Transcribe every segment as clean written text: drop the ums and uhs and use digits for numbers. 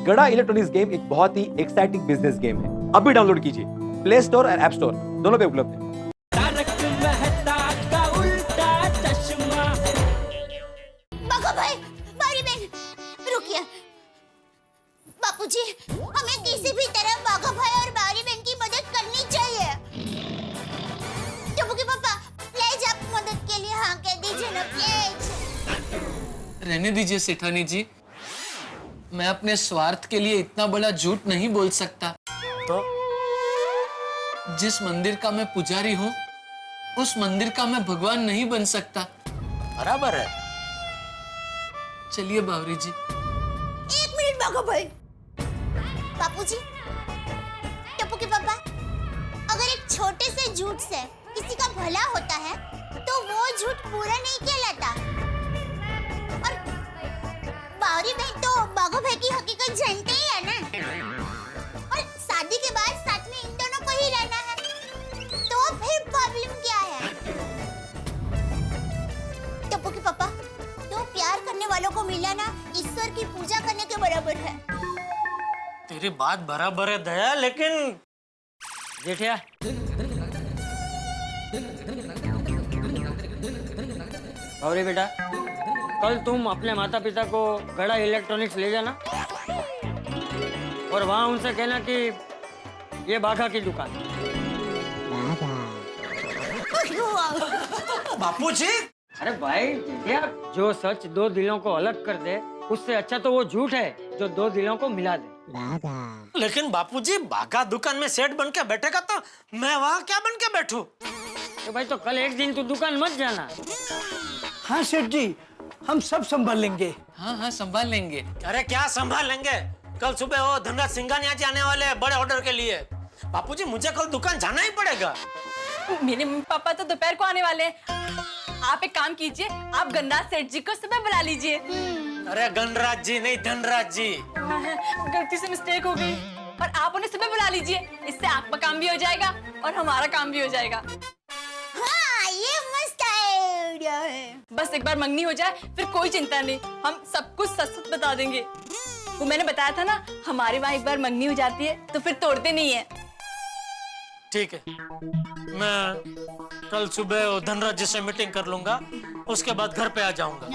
गड़ा electronics game एक बहुत ही एक्साइटिंग बिजनेस गेम है। अभी डाउनलोड कीजिए, प्ले स्टोर और ऐप स्टोर दोनों पे उपलब्ध है। बाघा भाई, बारी बहन, रुकिए। बापूजी, हमें किसी भी तरह बाघा भाई और बारी बहन की मदद करनी चाहिए। टप्पू के पापा, प्लीज आप मदद के लिए हाँ कह दीजिए ना, प्लीज। रहने दीजिए सेठानी जी, मैं अपने स्वार्थ के लिए इतना बड़ा झूठ नहीं बोल सकता। तो जिस मंदिर का मैं पुजारी हूँ, उस मंदिर का मैं भगवान नहीं बन सकता। बराबर है। चलिए बावरी जी। एक मिनट बाघा भाई। बापूजी, टप्पू के पापा, अगर एक छोटे से झूठ से किसी का भला होता है, तो वो झूठ पूरा नहीं कहलाता। और बावरी बहन तो बाघा भाई की हकीकत जानते ही है ना। और शादी के बाद साथ में इन दोनों को ही रहना है, तो फिर प्रॉब्लम क्या है? टप्पू के पापा, तो प्यार करने वालों को मिला ना ईश्वर की पूजा करने के बराबर है। तेरी बात बराबर है दया, लेकिन जेठिया, गौरी बेटा, कल तुम अपने माता पिता को गड़ा इलेक्ट्रॉनिक्स ले जाना और वहाँ उनसे कहना कि ये बाघा की दुकान। बापूजी, अरे भाई जेठिया, जो सच दो दिलों को अलग कर दे, उससे अच्छा तो वो झूठ है जो दो दिलों को मिला दे। लेकिन बापूजी, बाघा दुकान में सेठ बन के बैठेगा तो मैं वहाँ क्या बन के बैठूं? तो भाई, तो कल एक दिन तू दुकान मत जाना। हाँ सेठ जी, हम सब संभाल लेंगे। हाँ हाँ, संभाल लेंगे। अरे क्या संभाल लेंगे? कल सुबह वो धनराज सिंघानिया जी आने वाले हैं बड़े ऑर्डर के लिए। बापूजी, मुझे कल दुकान जाना ही पड़ेगा। मेरे मम्मी पापा तो दोपहर को आने वाले हैं। आप एक काम कीजिए, आप गणराज सेठ जी को सुबह बुला लीजिए। अरे गणराज जी नहीं, धनराज जी। गलती से मिस्टेक हो गई। और आप उन्हें सुबह बुला लीजिए, इससे आपका काम भी हो जाएगा और हमारा काम भी हो जाएगा। हाँ, ये मस्त आइडिया है। बस एक बार मंगनी हो जाए, फिर कोई चिंता नहीं, हम सब कुछ सच सच बता देंगे। वो मैंने बताया था ना, हमारे वहाँ एक बार मंगनी हो जाती है तो फिर तोड़ते नहीं है। ठीक है, मैं कल सुबह धनराज जी से मीटिंग कर लूंगा, उसके बाद घर पे आ जाऊंगा।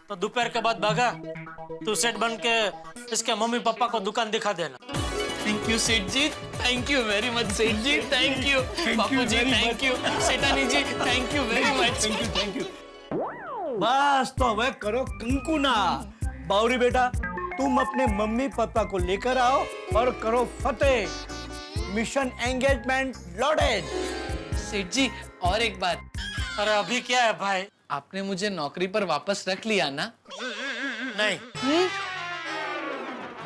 तो दोपहर के बाद बाघा, तू सेठ बन के इसके मम्मी पापा को दुकान दिखा देना। Thank you Seth ji, thank you very much Seth ji, thank you Bapu ji, thank you Sethani ji, thank you very much. Thank you. बस तो अब करो कंकुना। बावरी बेटा, तुम अपने मम्मी पापा को लेकर आओ और करो फतेह। Mission engagement loaded. सेठ जी, और एक बात। अरे अभी क्या है भाई? आपने मुझे नौकरी पर वापस रख लिया ना? नहीं,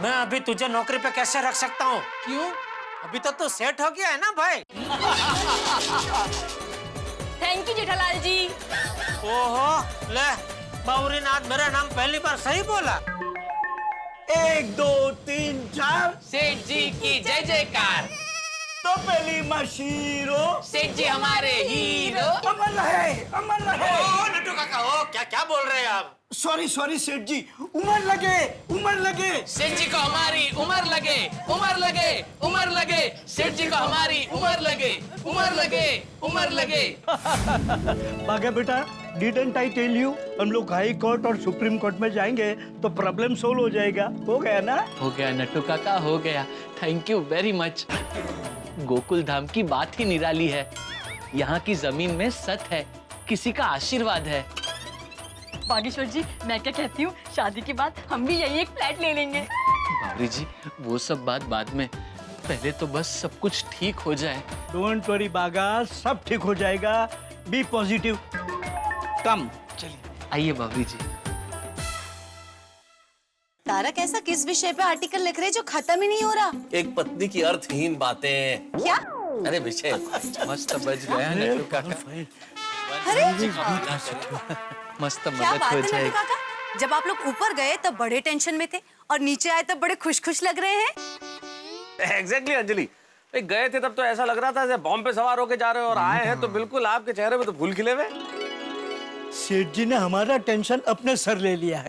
मैं अभी तुझे नौकरी पे कैसे रख सकता हूँ? क्यों? अभी तो तू सेट हो गया है ना भाई। थैंक यू जेठालाल जी। ओहो, ले बावरी ने आज मेरा नाम पहली बार सही बोला। 1 2 3 4। सेठ जी की जय जयकार। तो पहली मशीरो। सेठ जी हमारे हीरो। अमर रहे, अमर रहे। ओ नट्टू काका, ओ क्या बोल रहे हैं आप? सॉरी सेठ जी, उमर लगे, उमर लगे। सेठ जी को हमारी उम्र लगे, उम्र लगे, उम्र लगे। सेठ जी को हमारी उम्र लगे, उम्र लगे, उम्र लगे। बाघा बेटा, डिडंट आई टेल यू, हम लोग हाई कोर्ट और सुप्रीम कोर्ट में जाएंगे तो प्रॉब्लम सोल्व हो जाएगा। हो गया ना? हो गया नट्टू काका, हो गया। Thank you very much. Gokul Dham की बात ही निराली है। यहाँ की जमीन में सत है, किसी का आशीर्वाद है। बागेश्वर जी, मैं क्या कहती हूँ, शादी के बाद हम भी यही एक फ्लैट ले लेंगे। बाबरी जी, वो सब बात बाद में, पहले तो बस सब कुछ ठीक हो जाए। डोंट वरी बाघा, सब ठीक हो जाएगा। B positive. कम, चलिए आइए बाबरी जी। तारक ऐसा किस विषय पे आर्टिकल लिख रहे जो खत्म ही नहीं हो रहा? एक पत्नी की अर्थहीन बातें। क्या? अरे विषय मस्त बच गया नट्टू काका। अरे मस्त क्या मदद बात हो है नट्टू जाएगी। काका, जब आप लोग ऊपर गए तब बड़े टेंशन में थे और नीचे आए तब बड़े खुश खुश लग रहे हैं। एग्जैक्टली अंजलि, गए थे तब तो ऐसा लग रहा था जैसे बॉम्ब पे सवार होके जा रहे हो और आए हैं तो बिल्कुल आपके चेहरे पे तो फूल खिले हुए। सेठ जी ने हमारा टेंशन अपने सर ले लिया है।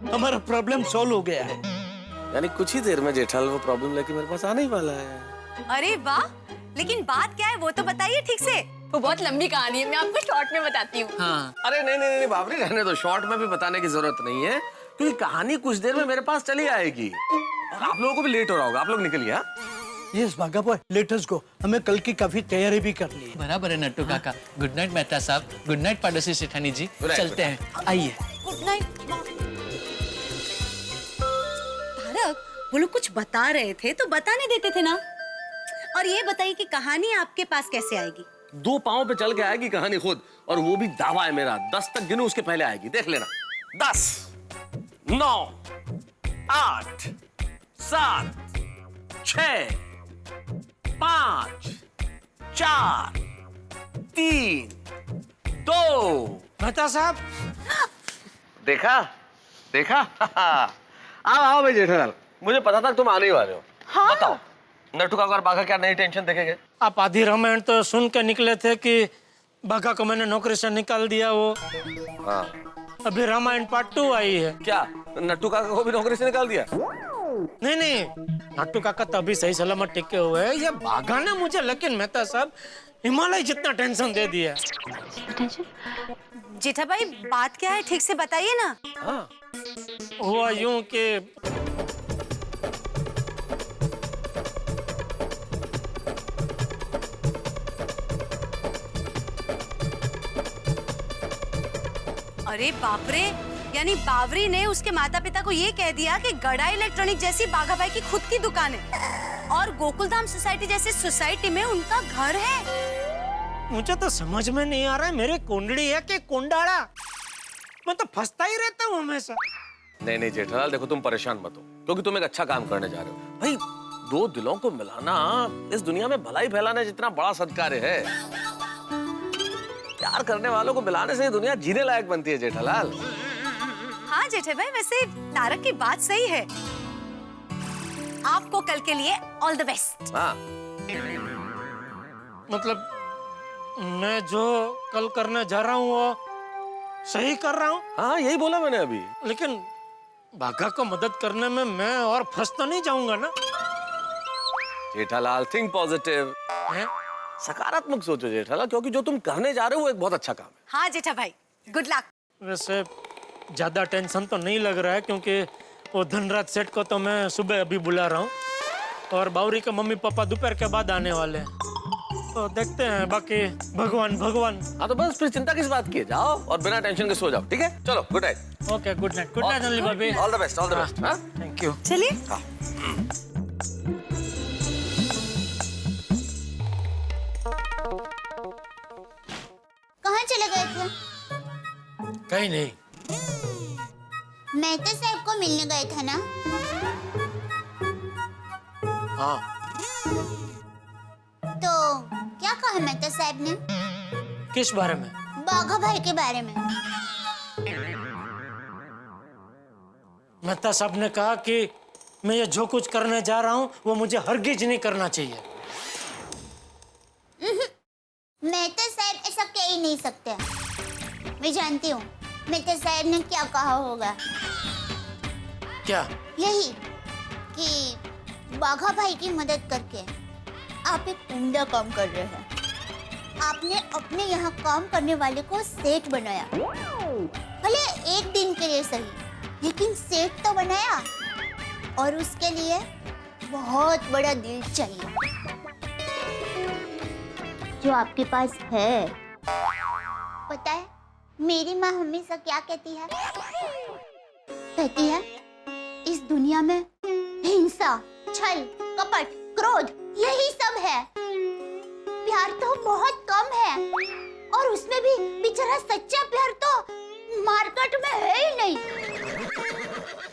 हमारा प्रॉब्लम सॉल्व हो गया है। यानी कुछ ही देर में जेठालाल वो प्रॉब्लम लेके मेरे पास आने ही वाला है। अरे वाह, लेकिन बात क्या है वो तो बताइए ठीक से। वो बहुत लंबी कहानी है, मैं आपको शॉर्ट में बताती हूँ। हाँ अरे नहीं नहीं नहीं बाबरी, रहने दो, शॉर्ट में भी बताने की जरूरत नहीं है, क्योंकि कहानी कुछ देर में मेरे पास चली आएगी और आप लोगों को भी लेट हो रहा होगा। आप लोग निकलिए। हाँ यस भागा बॉय, लेट अस गो। हमें कल की काफी तैयारी भी कर ली है। बराबर है नट्टू काका। गुड नाइट मेहता साहब, गुड नाइट पड़ोसी सेठानी जी। Good night, चलते हैं, आइए। Good night. तारक, वो लोग कुछ बता रहे थे तो बताने देते थे ना। और ये बताइए कि कहानी आपके पास कैसे आएगी? 2 पांव पे चल के आएगी कहानी खुद, और वो भी दावा है मेरा, 10 तक गिनूं उसके पहले आएगी, देख लेना। 10, 9, 8, 7, 6, 5, 4, 3, 2। मेहता साहब, देखा देखा आओ भाई जेठालाल, मुझे पता था तुम आने ही वाले हो। हाँ? बताओ नट्टू काका और बाघा क्या नई टेंशन देखेंगे? आप आधी रामायण तो सुन के निकले थे कि बाघा को मैंने नौकरी से निकाल दिया। वो हाँ। अभी रामायण पार्ट 2 आई है। क्या नट्टू काका को भी नौकरी से निकाल दिया? नहीं नहीं, नट्टू काका तो अभी सही सलामत टिके हुए हैं। ये बाघा ने मुझे, लेकिन मेहता साहब, हिमालय जितना टेंशन दे दिया। जेठा भाई बात क्या है ठीक से बताइए ना। हाँ। हुआ यूं कि अरे बाप रे, यानी बावरी ने उसके माता पिता को ये कह दिया कि गड़ा इलेक्ट्रॉनिक जैसी बाघा भाई की खुद की दुकान है और गोकुलधाम सोसाइटी जैसी सोसाइटी में उनका घर है। मुझे तो समझ में नहीं आ रहा है, मेरी कुंडली है कि कुंडाड़ा। मैं तो फंसता ही रहता हूँ हमेशा। नहीं नहीं जेठालाल, देखो तुम परेशान मत हो, क्योंकि तुम एक अच्छा काम करने जा रहे हो। भाई 2 दिलों को मिलाना इस दुनिया में भलाई फैलाने जितना बड़ा सत्कार्य है। प्यार करने वालों को मिलाने से दुनिया जीने लायक बनती है जेठालाल। हाँ जेठा भाई, वैसे तारक की बात सही है। आपको कल के लिए ऑल द बेस्ट। हाँ। मतलब मैं जो कल करने जा रहा हूँ वो सही कर रहा हूँ? हाँ यही बोला मैंने अभी। लेकिन बाघा को मदद करने में मैं और फंस तो नहीं जाऊंगा ना? जेठालाल थिंक पॉजिटिव, सकारात्मक सोचो जेठालाल, क्योंकि जो तुम करने जा रहे हो वो एक बहुत अच्छा काम है। हाँ जेठा भाई, गुड लक। वैसे ज्यादा टेंशन तो नहीं लग रहा है, क्योंकि वो धनराज सेठ को तो मैं सुबह अभी बुला रहा हूँ और बावरी के मम्मी पापा दोपहर के बाद आने वाले हैं, तो देखते हैं। बाकी भगवान भगवान। हाँ तो बस फिर चिंता किस बात की है, जाओ और बिना टेंशन के सो जाओ, ठीक है? चलो good night. Okay, good night. Good night Anil भाभी। All the best, all the best. हाँ थैंक यू। चलिए। हाँ। कहाँ चले गए थे? कहीं नहीं। मेहता साहब को मिलने गए थे ना? हाँ। तो क्या कहा मेहता साहब ने? किस बारे में? बाघा भाई के बारे में। मेहता साहब ने कहा कि मैं ये जो कुछ करने जा रहा हूँ वो मुझे हरगिज नहीं करना चाहिए। मेहता साहब ऐसा कह ही नहीं सकते। मैं जानती हूँ मेहता साहब ने क्या कहा होगा। क्या? यही कि बाघा भाई की मदद करके आप एक उम्दा काम कर रहे हैं। आपने अपने यहाँ काम करने वाले को सेठ बनाया, भले एक दिन के लिए सही, लेकिन सेठ तो बनाया। और उसके लिए बहुत बड़ा दिल चाहिए, जो आपके पास है। पता है मेरी माँ हमेशा क्या कहती है? कहती है इस दुनिया में हिंसा, छल, कपट, क्रोध यही सब है। प्यार तो बहुत कम है, और उसमें भी बेचारा सच्चा प्यार तो मार्केट में है ही नहीं।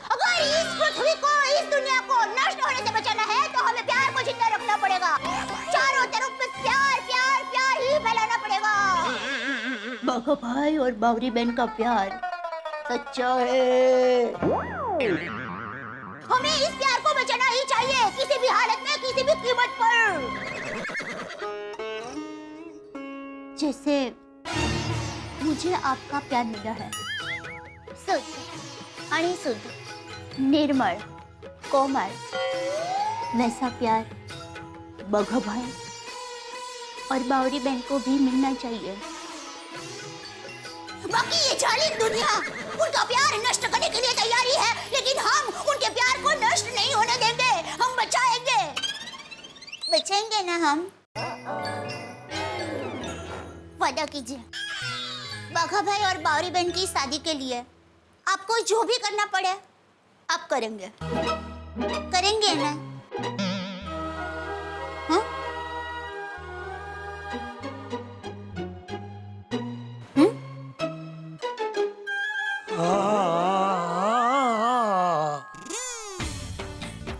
अगर इस पृथ्वी को, इस दुनिया को नष्ट होने से बचाना है तो हमें प्यार को जिंदा रखना पड़ेगा। चारों तरफ में प्यार प्यार प्यार ही फैलाना पड़ेगा। बाघा भाई और बावरी बहन का प्यार सच्चा है। हमें इस प्यार को बचाना ही चाहिए, किसी भी हालत में, किसी भी कीमत पर। जैसे मुझे आपका प्यार मिला है, शुद्ध, अणिशुद्ध, निर्मल, कोमल, वैसा प्यार बघा भाई और बावरी बहन को भी मिलना चाहिए। बाकी ये जालिम दुनिया उनका प्यार नष्ट करने के लिए तैयारी है, लेकिन हम उनके प्यार को नष्ट नहीं होने देंगे, हम बचाएंगे। बचाएंगे ना हम? वादा कीजिए, बाघा भाई और बावरी बहन की शादी के लिए आपको जो भी करना पड़े आप करेंगे, करेंगे ना? हाँ?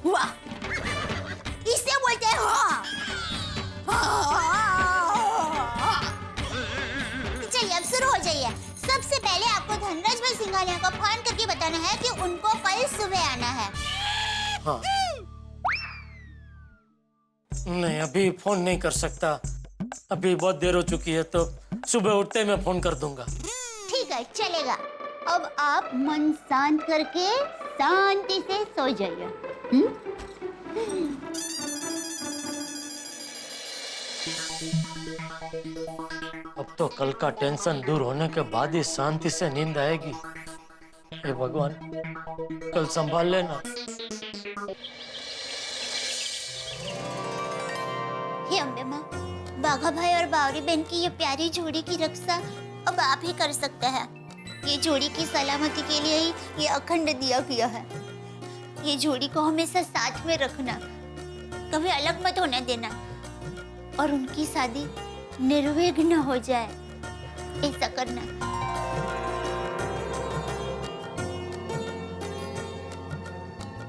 वाह, इसे बोलते हैं हाँ। चलिए अब शुरू हो जाइए। सबसे पहले आपको धनराज भाई सिंघानिया को फोन करके बताना है कि उनको कल सुबह आना है। हाँ। नहीं, अभी फोन नहीं कर सकता, अभी बहुत देर हो चुकी है, तो सुबह उठते ही मैं फोन कर दूंगा। ठीक है, चलेगा। अब आप मन शांत करके शांति से सो जाइए। अब तो कल का टेंशन दूर होने के बाद ही शांति से नींद आएगी। हे भगवान, कल संभाल लेना। हे अम्बे माँ, बाघा भाई और बावरी बहन की ये प्यारी जोड़ी की रक्षा अब आप ही कर सकते हैं। ये जोड़ी की सलामती के लिए ही ये अखंड दिया किया है। ये जोड़ी को हमेशा साथ में रखना, कभी अलग मत होने देना, और उनकी शादी निर्विघ्न हो जाए ऐसा करना।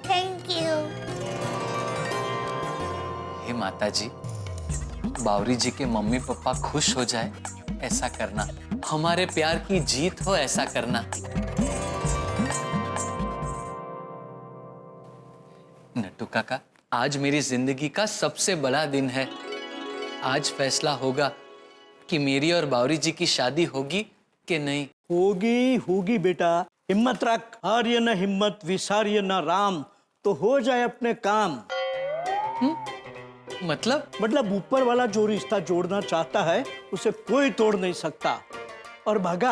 Thank you. हे माता जी, बावरी जी के मम्मी पापा खुश हो जाए ऐसा करना, हमारे प्यार की जीत हो ऐसा करना। नट्टू काका, आज मेरी जिंदगी का सबसे बड़ा दिन है। आज फैसला होगा कि मेरी और बावरी जी की शादी होगी कि नहीं। होगी होगी बेटा, हिम्मत रख। हार्य न हिम्मत विसार्य न राम, तो हो जाए अपने काम। मतलब ऊपर वाला जो रिश्ता जोड़ना चाहता है उसे कोई तोड़ नहीं सकता। और भागा,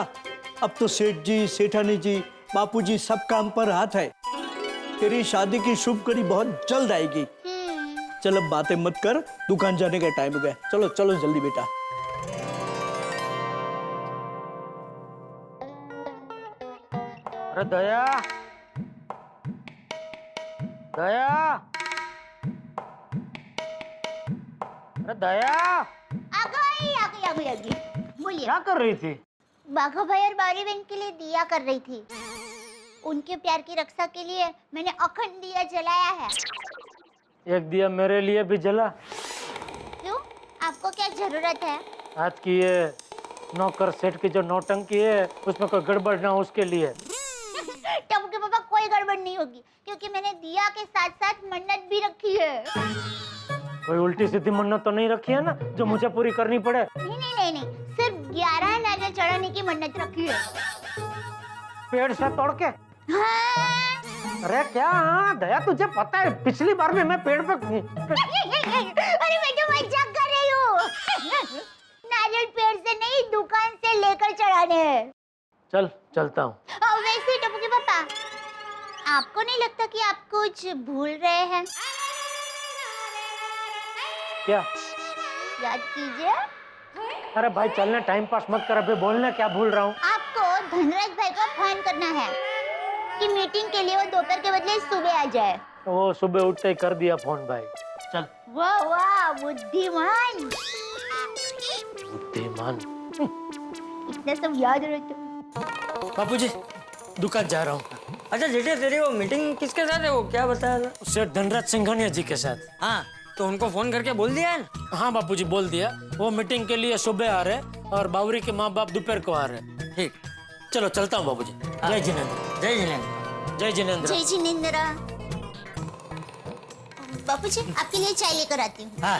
अब तो सेठ जी, सेठानी जी, बापूजी सब काम पर हाथ है। तेरी शादी की शुभ घड़ी बहुत जल्द आएगी। चल अब बातें मत कर, दुकान जाने का टाइम हो गया। चलो चलो जल्दी बेटा। अरे दया, दया, अरे दया, आ गई। बोलिए। क्या कर रही थी? बाघा भाई और बावरी बहन के लिए दिया कर रही थी। उनके प्यार की रक्षा के लिए मैंने अखंड दिया जलाया है। एक दिया मेरे लिए भी जला। क्यों? आपको क्या जरूरत है? आज की ये नौकर सेठ की जो नौटंकी है उसमें कोई गड़बड़ ना हो उसके लिए। टप्पू के पापा, कोई गड़बड़ नहीं होगी, क्योंकि मैंने दिया के साथ साथ मन्नत भी रखी है। कोई उल्टी सीधी मन्नत तो नहीं रखी है ना जो मुझे पूरी करनी पड़े? नहीं, सिर्फ 11 नारियल चढ़ाने की मन्नत रखी है। पेड़ से तोड़ के? हाँ। अरे क्या? हाँ दया, तुझे पता है पिछली बार भी मैं पेड़ पे अरे मैं तो मजाक कर रही हूँ। नारियल पेड़ से नहीं, दुकान से लेकर चढ़ाने हैं। चल चलता हूँ। वैसे टप्पू के पापा, आपको नहीं लगता कि आप कुछ भूल रहे हैं? क्या? याद कीजिए। अरे भाई चलने, टाइम पास मत कर, अभी बोलने क्या भूल रहा हूँ। आपको धनराज भाई को फोन करना है कि मीटिंग के लिए वो दोपहर के बदले सुबह आ जाए। वो सुबह उठते ही कर दिया फोन भाई। चल। वाह, बुद्धिमान। बुद्धिमान। इतना सब याद रहता। बापूजी, दुकान जा रहा हूँ। अच्छा जेठे, तेरी वो मीटिंग किसके साथ है? वो क्या बताया था? सेठ धनराज सिंघानिया जी के साथ। हाँ, तो उनको फोन करके बोल दिया है ना? हाँ बापूजी, बोल दिया। वो मीटिंग के लिए सुबह आ रहे और बावरी के माँ बाप दोपहर को आ रहे। ठीक, चलो चलता हूँ बाबूजी। जय जिनेंद्र। जय जिनेंद्र। जय जिनेंद्र। जय जिनेंद्र। बापूजी, आपके लिए चाय लेकर आती हूँ। हाँ।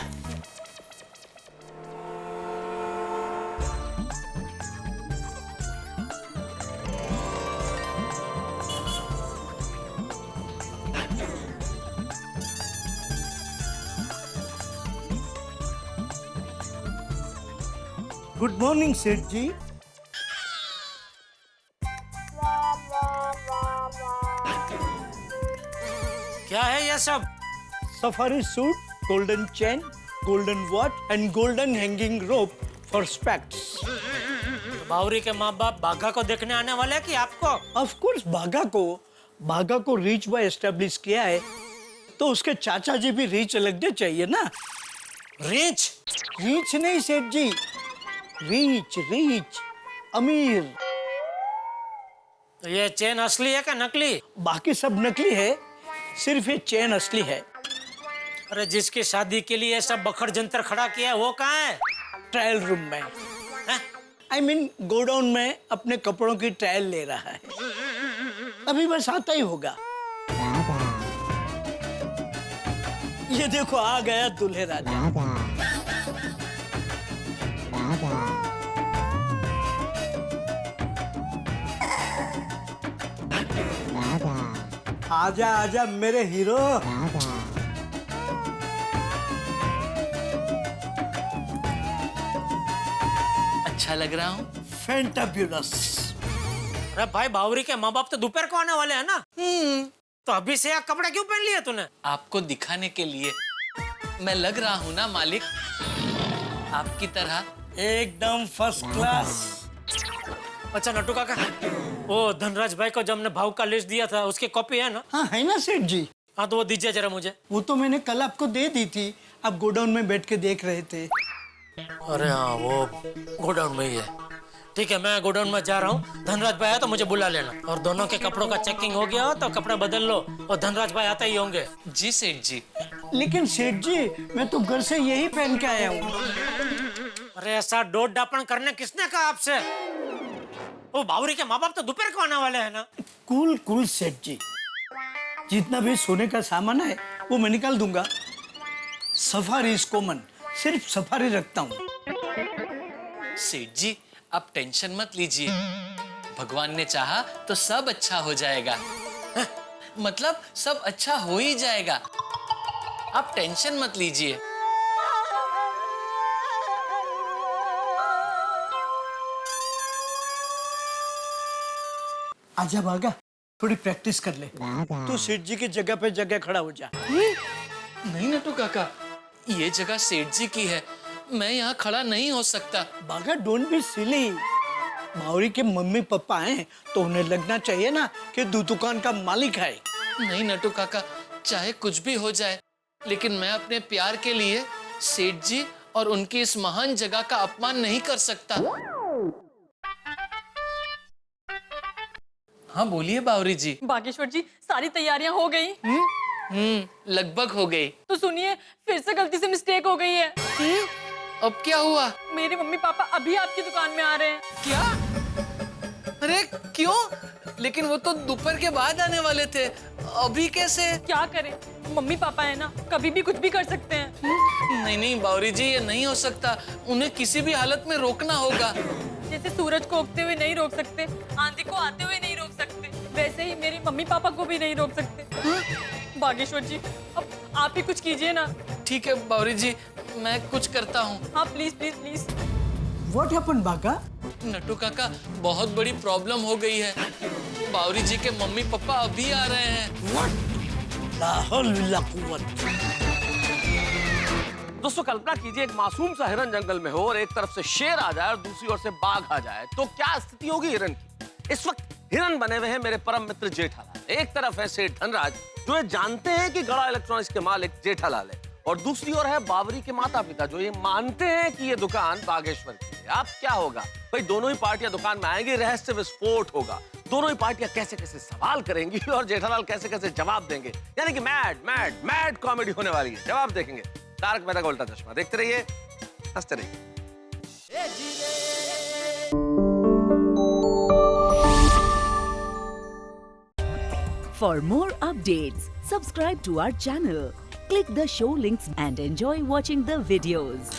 गुड मॉर्निंग सेठ जी। क्या है ये सब? Safari suit, golden chain, golden watch and golden hanging rope for specs. Bawri के माँ बाप बाघा को देखने आने वाले हैं कि आपको? ऑफ कोर्स बाघा को रीच बाय एस्टेब्लिश किया है, तो उसके चाचा जी भी रीच लगने चाहिए ना। रीच? रीच नहीं सेठ जी, रीच अमीर। तो ये चेन असली है क्या नकली? बाकी सब नकली है, सिर्फ ये चेन असली है। अरे जिसकी शादी के लिए सब बखड़ जंतर खड़ा किया है वो कहाँ है? ट्रायल रूम में, हैं? I mean, गोडाउन में अपने कपड़ों की ट्रायल ले रहा है, अभी बस आता ही होगा। ये देखो आ गया दूल्हे राजा। आजा आजा मेरे हीरो। अच्छा लग रहा हूँ? फैंटाब्यूलस। अरे भाई बावरी के माँ बाप तो दोपहर को आने वाले हैं ना। तो अभी से यार कपड़े क्यों पहन लिए तूने? आपको दिखाने के लिए। मैं लग रहा हूँ ना मालिक आपकी तरह? एकदम फर्स्ट क्लास। अच्छा नट्टू काका, वो धनराज भाई को जब हमने भाव का लिस्ट दिया था उसकी कॉपी है ना? हाँ है ना सेठ जी। हाँ तो वो दीजिए जरा मुझे। वो तो मैंने कल आपको दे दी थी, आप गोडाउन में बैठ के देख रहे थे। अरे हाँ वो गोडाउन में ही है। ठीक है मैं गोडाउन में जा रहा हूँ, धनराज भाई आया तो मुझे बुला लेना। और दोनों के कपड़ों का चेकिंग हो गया हो तो कपड़े बदल लो, और धनराज भाई आते ही होंगे। जी सेठ जी। लेकिन सेठ जी मैं तो घर से यही पहन के आया हूँ। अरे ऐसा डोट डापण करने किसने कहा आपसे? वो बावरी के माँ बाप तो दोपहर को आने वाले हैं ना। कूल सेठ जी, जितना भी सोने का सामान है वो मैं निकाल दूंगा। सफारी इज कॉमन, सिर्फ सफारी रखता हूँ। सेठ जी आप टेंशन मत लीजिए, भगवान ने चाहा तो सब अच्छा हो जाएगा। मतलब सब अच्छा हो ही जाएगा, आप टेंशन मत लीजिए। आजा भागा, थोड़ी प्रैक्टिस कर ले। तू सेठ जी की जगह पे जगह खड़ा हो जा। नहीं नट्टू काका, ये जगह सेठ जी की है, मैं यहाँ खड़ा नहीं हो सकता। भागा, डोंट बी सिली। बावरी के मम्मी पापा हैं तो उन्हें लगना चाहिए ना कि दुकान का मालिक है। नहीं नट्टू काका, चाहे कुछ भी हो जाए, लेकिन मैं अपने प्यार के लिए सेठ जी और उनकी इस महान जगह का अपमान नहीं कर सकता। हाँ बोलिए बावरी जी। बागेश्वर जी सारी तैयारियां हो गई? लगभग हो गई। तो सुनिए, फिर से गलती से मिस्टेक हो गई है। अब क्या हुआ? मेरे मम्मी पापा अभी आपकी दुकान में आ रहे हैं। क्या? अरे क्यों? लेकिन वो तो दोपहर के बाद आने वाले थे, अभी कैसे? क्या करें, मम्मी पापा है ना, कभी भी कुछ भी कर सकते हैं। नहीं बावरी जी, ये नहीं हो सकता, उन्हें किसी भी हालत में रोकना होगा। जैसे सूरज को उगते हुए नहीं रोक सकते, आंधी को आते हुए नहीं रोक सकते, वैसे ही मेरे मम्मी पापा को भी नहीं रोक सकते। बागेश्वर जी अब आप ही कुछ कीजिए ना। ठीक है बावरी जी, मैं कुछ करता हूँ। हाँ please please please. What happened, बागा? नट्टू काका, बहुत बड़ी प्रॉब्लम हो गई है। बावरी जी के मम्मी पापा अभी आ रहे हैं। What? ला हौल वला कुव्वत। दोस्तों कल्पना कीजिए, एक मासूम सा हिरन जंगल में हो और एक तरफ से शेर आ जाए और दूसरी ओर से बाघ आ जाए, तो क्या स्थिति होगी हिरन की? इस वक्त हिरन बने हुए हैं मेरे परम मित्र जेठालाल। एक तरफ है सेठ धनराज, जो ये जानते हैं कि गड़ा इलेक्ट्रॉनिक्स के मालिक जेठालाल है, और दूसरी ओर है बावरी के माता पिता, जो ये मानते हैं कि ये दुकान बागेश्वर की है। अब क्या होगा भाई? दोनों ही पार्टियां दुकान में आएंगी, रहस्य विस्फोट होगा। दोनों ही पार्टियां कैसे कैसे सवाल करेंगी और जेठालाल कैसे कैसे जवाब देंगे, यानी कि मैड कॉमेडी होने वाली है। जवाब देखेंगे तारक मेहता का उल्टा चश्मा। देखते रहिए, हंसते रहिए। For more updates, subscribe to our channel, click the show links and enjoy watching the videos.